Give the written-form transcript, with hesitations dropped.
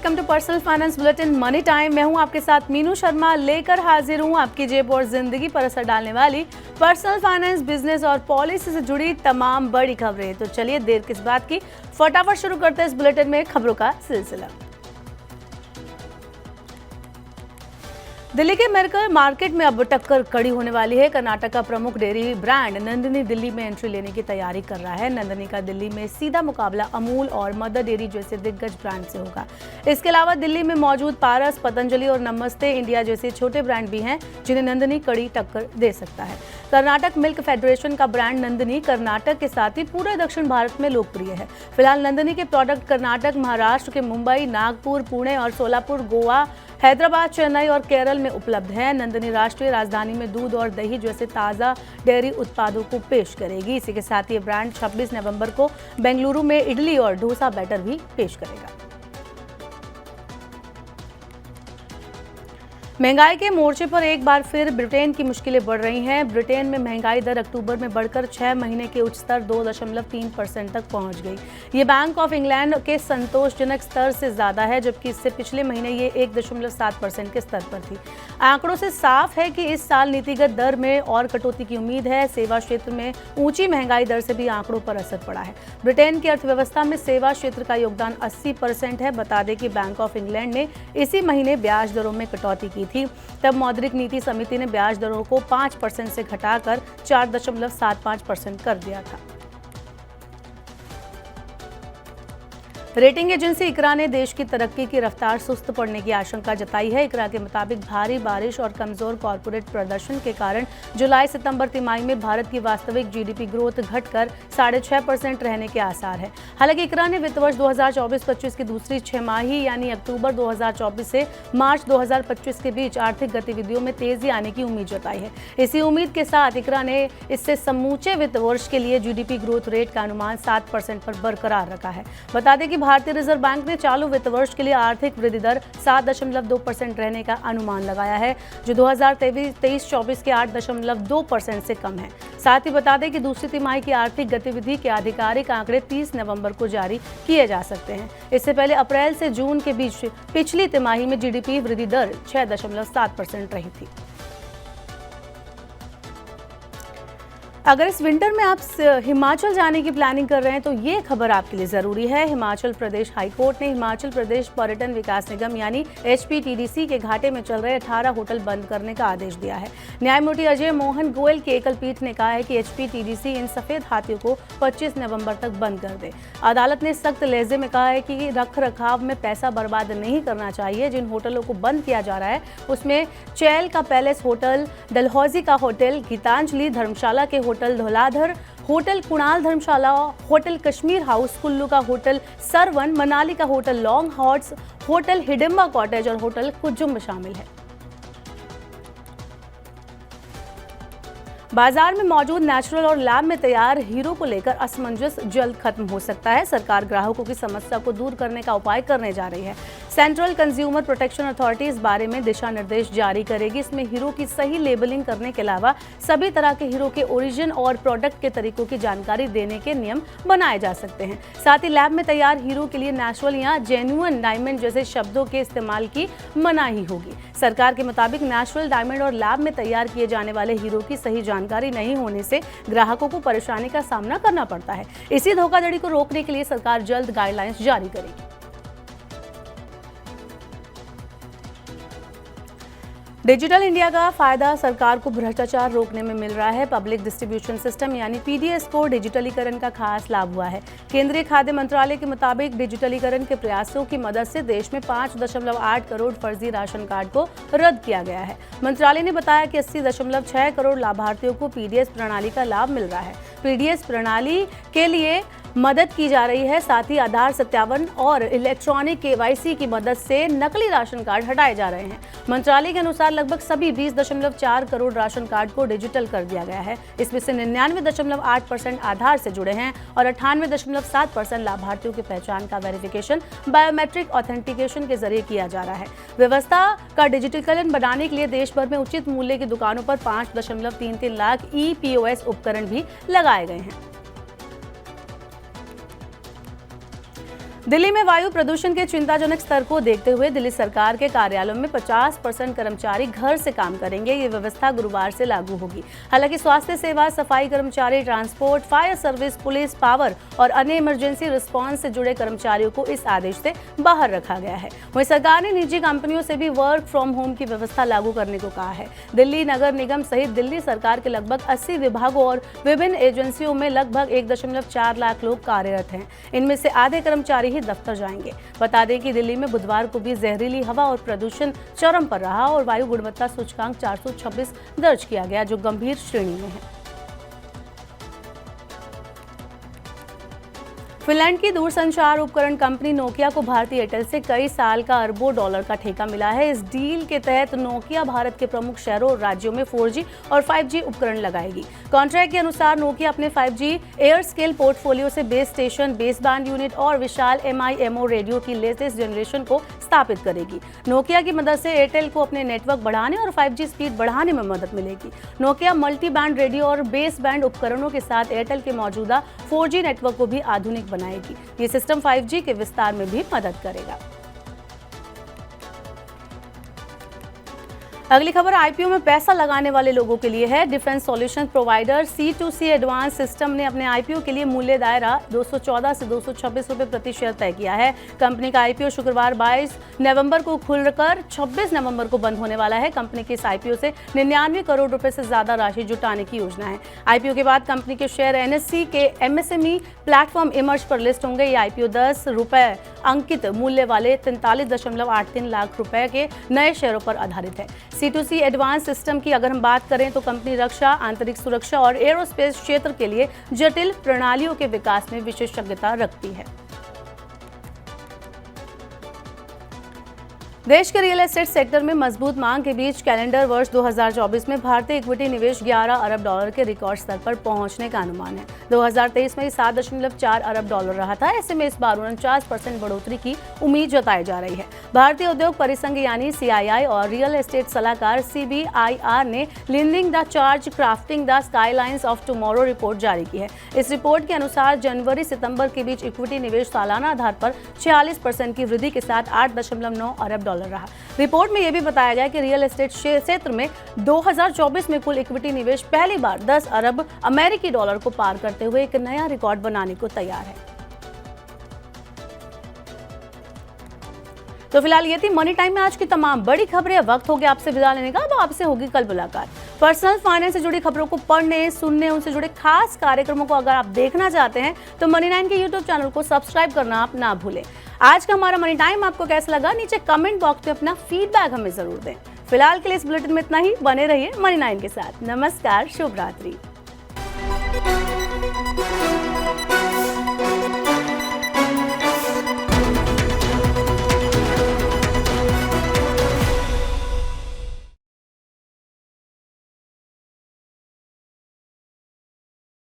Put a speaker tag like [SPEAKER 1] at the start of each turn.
[SPEAKER 1] Welcome to personal finance bulletin money time. मैं हूं आपके साथ मीनू शर्मा, लेकर हाजिर हूं आपकी जेब और जिंदगी पर असर डालने वाली पर्सनल फाइनेंस, बिजनेस और पॉलिसी से जुड़ी तमाम बड़ी खबरें। तो चलिए देर किस बात की, फटाफट शुरू करते हैं इस बुलेटिन में खबरों का सिलसिला। दिल्ली के मेडिकल मार्केट में अब टक्कर कड़ी होने वाली है। कर्नाटक का प्रमुख डेयरी ब्रांड नंदिनी दिल्ली में एंट्री लेने की तैयारी कर रहा है। नंदिनी का दिल्ली में सीधा मुकाबला अमूल और मदर डेयरी जैसे दिग्गज ब्रांड से होगा। इसके अलावा दिल्ली में मौजूद पारस, पतंजलि और नमस्ते इंडिया जैसे छोटे ब्रांड भी हैं जिन्हें नंदिनी कड़ी टक्कर दे सकता है। कर्नाटक मिल्क फेडरेशन का ब्रांड नंदिनी कर्नाटक के साथ ही पूरे दक्षिण भारत में लोकप्रिय है। फिलहाल नंदिनी के प्रोडक्ट कर्नाटक, महाराष्ट्र के मुंबई, नागपुर, पुणे और सोलापुर, गोवा, हैदराबाद, चेन्नई और केरल में उपलब्ध है। नंदिनी राष्ट्रीय राजधानी में दूध और दही जैसे ताज़ा डेयरी उत्पादों को पेश करेगी। इसी के साथ ये ब्रांड 26 नवंबर को बेंगलुरु में इडली और डोसा बैटर भी पेश करेगा। महंगाई के मोर्चे पर एक बार फिर ब्रिटेन की मुश्किलें बढ़ रही हैं। ब्रिटेन में महंगाई दर अक्टूबर में बढ़कर 6 महीने के उच्च स्तर 2.3% तक पहुंच गई। ये बैंक ऑफ इंग्लैंड के संतोषजनक स्तर से ज्यादा है, जबकि इससे पिछले महीने ये 1.7% के स्तर पर थी। आंकड़ों से साफ है कि इस साल नीतिगत दर में और कटौती की उम्मीद है। सेवा क्षेत्र में ऊंची महंगाई दर से भी आंकड़ों पर असर पड़ा है। ब्रिटेन की अर्थव्यवस्था में सेवा क्षेत्र का योगदान 80% है। बता दें कि बैंक ऑफ इंग्लैंड ने इसी महीने ब्याज दरों में कटौती की थी। तब मौद्रिक नीति समिति ने ब्याज दरों को 5% से घटाकर 4.75% कर दिया था। रेटिंग एजेंसी इकरा ने देश की तरक्की की रफ्तार सुस्त पड़ने की आशंका जताई है। इकरा के मुताबिक भारी बारिश और कमजोर कॉर्पोरेट प्रदर्शन के कारण जुलाई-सितंबर तिमाही में भारत की वास्तविक जीडीपी ग्रोथ घटकर 6.5% रहने के आसार है। हालांकि इकरा ने वित्त वर्ष 2024-25 की दूसरी छमाही यानी अक्टूबर 2024 से मार्च 2025 के बीच आर्थिक गतिविधियों में तेजी आने की उम्मीद जताई है। इसी उम्मीद के साथ इकरा ने इससे समूचे वित्त वर्ष के लिए जीडीपी ग्रोथ रेट का अनुमान 7% पर बरकरार रखा है। बता दें कि भारतीय रिजर्व बैंक ने चालू वित्त वर्ष के लिए आर्थिक वृद्धि दर 7.2% रहने का अनुमान लगाया है, जो 2023-24 के 8.2% से कम है। साथ ही बता दें कि दूसरी तिमाही की आर्थिक गतिविधि के आधिकारिक आंकड़े 30 नवंबर को जारी किए जा सकते हैं। इससे पहले अप्रैल से जून के बीच पिछली तिमाही में जीडीपी वृद्धि दर 6.7% रही थी। अगर इस विंटर में आप हिमाचल जाने की प्लानिंग कर रहे हैं तो ये खबर आपके लिए ज़रूरी है। हिमाचल प्रदेश हाईकोर्ट ने हिमाचल प्रदेश पर्यटन विकास निगम यानी HPTDC के घाटे में चल रहे 18 होटल बंद करने का आदेश दिया है। न्यायमूर्ति अजय मोहन गोयल की एकल पीठ ने कहा है कि HPTDC इन सफ़ेद हाथियों को 25 नवंबर तक बंद कर दे। अदालत ने सख्त लहजे में कहा है कि रख रखाव में पैसा बर्बाद नहीं करना चाहिए। जिन होटलों को बंद किया जा रहा है उसमें चैल का पैलेस होटल, डलहौजी का होटल, गीतांजलि धर्मशाला के होटल धौलाधर, होटल कुणाल धर्मशाला, होटल कश्मीर हाउस, कुल्लू का होटल सरवन, मनाली का hotel long hots, hotel Hidimba cottage और होटल कुजुम शामिल है। बाजार में मौजूद नेचुरल और लैब में तैयार हीरो को लेकर असमंजस जल्द खत्म हो सकता है। सरकार ग्राहकों की समस्या को दूर करने का उपाय करने जा रही है। सेंट्रल कंज्यूमर प्रोटेक्शन अथॉरिटी इस बारे में दिशा निर्देश जारी करेगी। इसमें हीरो की सही लेबलिंग करने के अलावा सभी तरह के हीरो के ओरिजिन और प्रोडक्ट के तरीकों की जानकारी देने के नियम बनाए जा सकते हैं। साथ ही लैब में तैयार हीरो के लिए नेचुरल या जेन्युइन डायमंड जैसे शब्दों के इस्तेमाल की मनाही होगी। सरकार के मुताबिक नेचुरल डायमंड और लैब में तैयार किए जाने वाले हीरो की सही जानकारी नहीं होने से ग्राहकों को परेशानी का सामना करना पड़ता है। इसी धोखाधड़ी को रोकने के लिए सरकार जल्द गाइडलाइंस जारी करेगी। डिजिटल इंडिया का फायदा सरकार को भ्रष्टाचार रोकने में मिल रहा है। पब्लिक डिस्ट्रीब्यूशन सिस्टम यानी PDS को डिजिटलीकरण का खास लाभ हुआ है। केंद्रीय खाद्य मंत्रालय के मुताबिक डिजिटलीकरण के प्रयासों की मदद से देश में 5.8 करोड़ फर्जी राशन कार्ड को रद्द किया गया है। मंत्रालय ने बताया कि 80.6 करोड़ लाभार्थियों को PDS प्रणाली का लाभ मिल रहा है। PDS प्रणाली के लिए मदद की जा रही है। साथ ही आधार सत्यापन और इलेक्ट्रॉनिक KYC की मदद से नकली राशन कार्ड हटाए जा रहे हैं। मंत्रालय के अनुसार लगभग सभी 20.4 करोड़ राशन कार्ड को डिजिटल कर दिया गया है। इसमें से 99.8% आधार से जुड़े हैं और 98.7% लाभार्थियों की पहचान का वेरिफिकेशन बायोमेट्रिक ऑथेंटिकेशन के जरिए किया जा रहा है। व्यवस्था का डिजिटलीकरण बनाने के लिए देश भर में उचित मूल्य की दुकानों पर 5.33 लाख EPOS उपकरण भी लगाए गए हैं। दिल्ली में वायु प्रदूषण के चिंताजनक स्तर को देखते हुए दिल्ली सरकार के कार्यालयों में 50% कर्मचारी घर से काम करेंगे। ये व्यवस्था गुरुवार से लागू होगी। हालांकि स्वास्थ्य सेवा, सफाई कर्मचारी, transport, fire service, police, power और अन्य इमरजेंसी रिस्पांस से जुड़े कर्मचारियों को इस आदेश से बाहर रखा गया है। वहीं सरकार ने निजी कंपनियों से भी वर्क फ्रॉम होम की व्यवस्था लागू करने को कहा है। दिल्ली नगर निगम सहित दिल्ली सरकार के लगभग 80 विभागों और विभिन्न एजेंसियों में लगभग 1.4 लाख लोग कार्यरत हैं। इनमें से आधे कर्मचारी ही दफ्तर जाएंगे। बता दें कि दिल्ली में बुधवार को भी जहरीली हवा और प्रदूषण चरम पर रहा और वायु गुणवत्ता सूचकांक 426 दर्ज किया गया, जो गंभीर श्रेणी में है। फिनलैंड की दूरसंचार उपकरण कंपनी नोकिया को भारतीय एयरटेल से कई साल का अरबों डॉलर का ठेका मिला है। इस डील के तहत नोकिया भारत के प्रमुख शहरों और राज्यों में 4G और 5G उपकरण लगाएगी। कॉन्ट्रैक्ट के अनुसार नोकिया अपने 5G एयर स्केल पोर्टफोलियो से base station, base band unit और विशाल MIMO रेडियो की लेटेस्ट जनरेशन को स्थापित करेगी। नोकिया की मदद से एयरटेल को अपने नेटवर्क बढ़ाने और 5G स्पीड बढ़ाने में मदद मिलेगी। नोकिया मल्टी बैंड रेडियो और बेस बैंड उपकरणों के साथ एयरटेल के मौजूदा 4G नेटवर्क को भी आधुनिक बनाएगी। ये सिस्टम 5G के विस्तार में भी मदद करेगा। अगली खबर आईपीओ में पैसा लगाने वाले लोगों के लिए है। Defence solution provider C2C advance system ने अपने आईपीओ के लिए मूल्य दायरा 214 से 226 रुपए प्रति शेयर तय किया है। कंपनी का आईपीओ शुक्रवार 22 नवंबर को खुलकर 26 नवंबर को बंद होने वाला है। कंपनी के इस आईपीओ से 99 करोड़ रुपए से ज्यादा राशि जुटाने की योजना है। आईपीओ के बाद कंपनी के शेयर NSE के MSME प्लेटफॉर्म इमर्ज पर लिस्ट होंगे। ये आईपीओ 10 रुपए अंकित मूल्य वाले 43.83 लाख रुपए के नए शेयरों पर आधारित है। C2C एडवांस सिस्टम की अगर हम बात करें तो कंपनी रक्षा, आंतरिक सुरक्षा और एरोस्पेस क्षेत्र के लिए जटिल प्रणालियों के विकास में विशेषज्ञता रखती है। देश के रियल एस्टेट सेक्टर में मजबूत मांग के बीच कैलेंडर वर्ष 2024 में भारतीय इक्विटी निवेश 11 अरब डॉलर के रिकॉर्ड स्तर पर पहुंचने का अनुमान है। 2023 में 7.4 अरब डॉलर रहा था। ऐसे में इस बार 49% बढ़ोतरी की उम्मीद जताई जा रही है। भारतीय उद्योग परिसंघ यानी CII और रियल एस्टेट सलाहकार CBIR ने leading the charge crafting the skylines of tomorrow report जारी की है। इस रिपोर्ट के अनुसार जनवरी सितंबर के बीच इक्विटी निवेश सालाना आधार पर 46% की वृद्धि के साथ 8.9 अरब डॉलर रहा। रिपोर्ट में यह भी बताया गया कि रियल एस्टेट क्षेत्र में 2024 में कुल इक्विटी निवेश पहली बार 10 अरब अमेरिकी डॉलर को पार करते हुए एक नया रिकॉर्ड बनाने को तैयार है। तो फिलहाल ये थी मनी टाइम में आज की तमाम बड़ी खबरें। वक्त हो गया आपसे विदा लेने का। अब आपसे होगी कल मुलाकात। पर्सनल फाइनेंस से जुड़ी खबरों को पढ़ने, सुनने, उनसे जुड़े खास कार्यक्रमों को अगर आप देखना चाहते हैं तो मनी 9 के YouTube चैनल को सब्सक्राइब करना आप ना भूलें। आज का हमारा मनी टाइम आपको कैसा लगा, नीचे कमेंट बॉक्स में अपना फीडबैक हमें जरूर दें। फिलहाल के लिए इस बुलेटिन में इतना ही। बने रहिए मनी 9 के साथ। नमस्कार, शुभ रात्रि।